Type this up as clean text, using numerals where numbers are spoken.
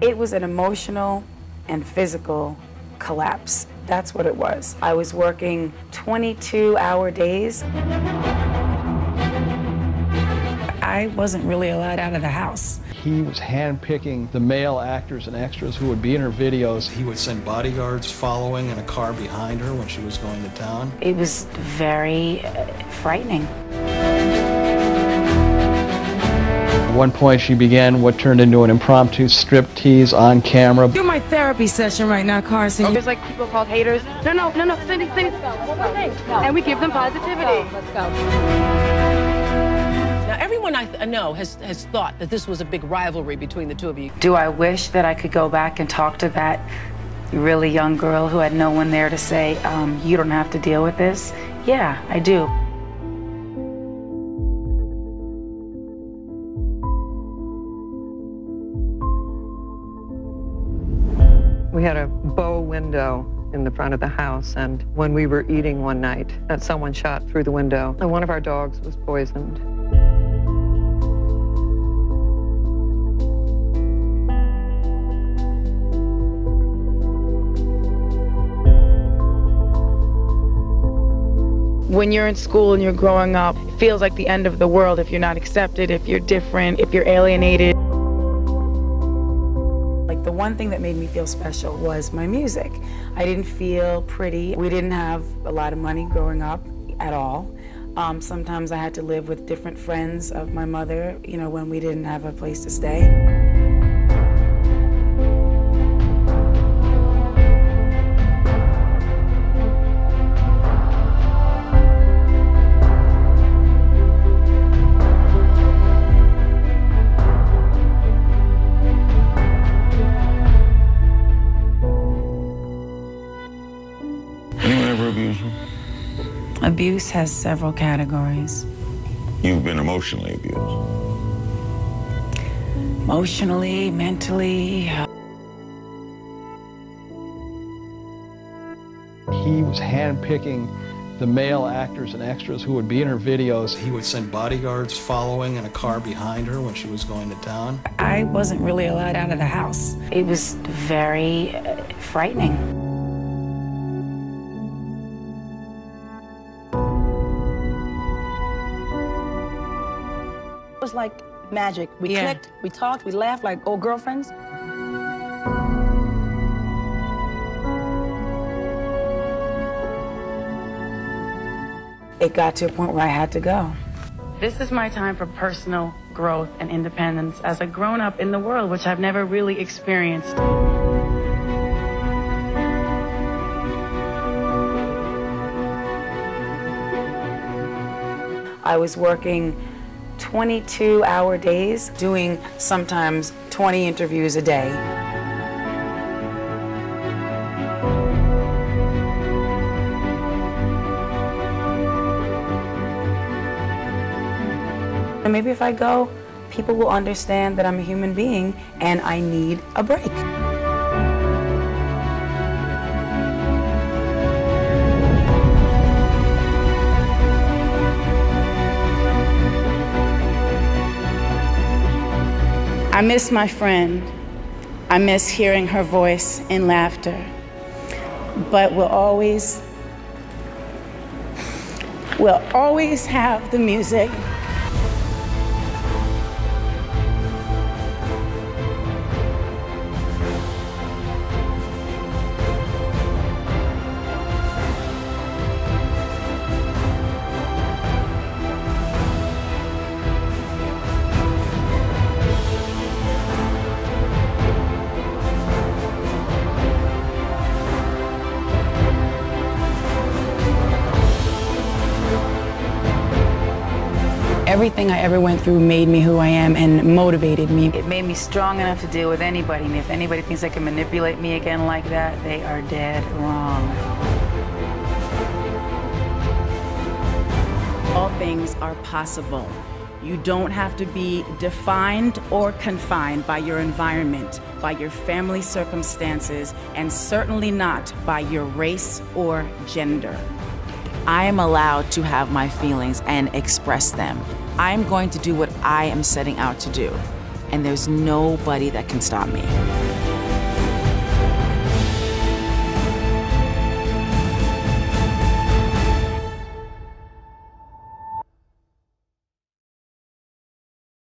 It was an emotional and physical collapse. That's what it was. I was working 22-hour days. I wasn't really allowed out of the house. He was handpicking the male actors and extras who would be in her videos. He would send bodyguards following in a car behind her when she was going to town. It was very frightening. At one point, she began what turned into an impromptu striptease on camera. You're my therapy session right now, Carson. There's like people called haters. No, Cindy. And we give them positivity. Let's go. Now, everyone I know has thought that this was a big rivalry between the two of you. Do I wish that I could go back and talk to that really young girl who had no one there to say, you don't have to deal with this? Yeah, I do. We had a bow window in the front of the house, and when we were eating one night, someone shot through the window, and one of our dogs was poisoned. When you're in school and you're growing up, it feels like the end of the world if you're not accepted, if you're different, if you're alienated. Like, the one thing that made me feel special was my music. I didn't feel pretty. We didn't have a lot of money growing up at all. Sometimes I had to live with different friends of my mother, you know, when we didn't have a place to stay. Anyone ever abuse you? Abuse has several categories. You've been emotionally abused. Emotionally, mentally. He was handpicking the male actors and extras who would be in her videos. He would send bodyguards following in a car behind her when she was going to town. I wasn't really allowed out of the house. It was very frightening. It was like magic. We clicked, we talked, we laughed like old girlfriends. It got to a point where I had to go. This is my time for personal growth and independence as a grown-up in the world, which I've never really experienced. I was working 22-hour days, doing sometimes 20 interviews a day. And maybe if I go, people will understand that I'm a human being and I need a break. I miss my friend. I miss hearing her voice in laughter. But we'll always have the music. Everything I ever went through made me who I am and motivated me. It made me strong enough to deal with anybody. And if anybody thinks they can manipulate me again like that, they are dead wrong. All things are possible. You don't have to be defined or confined by your environment, by your family circumstances, and certainly not by your race or gender. I am allowed to have my feelings and express them. I'm going to do what I am setting out to do, and there's nobody that can stop me.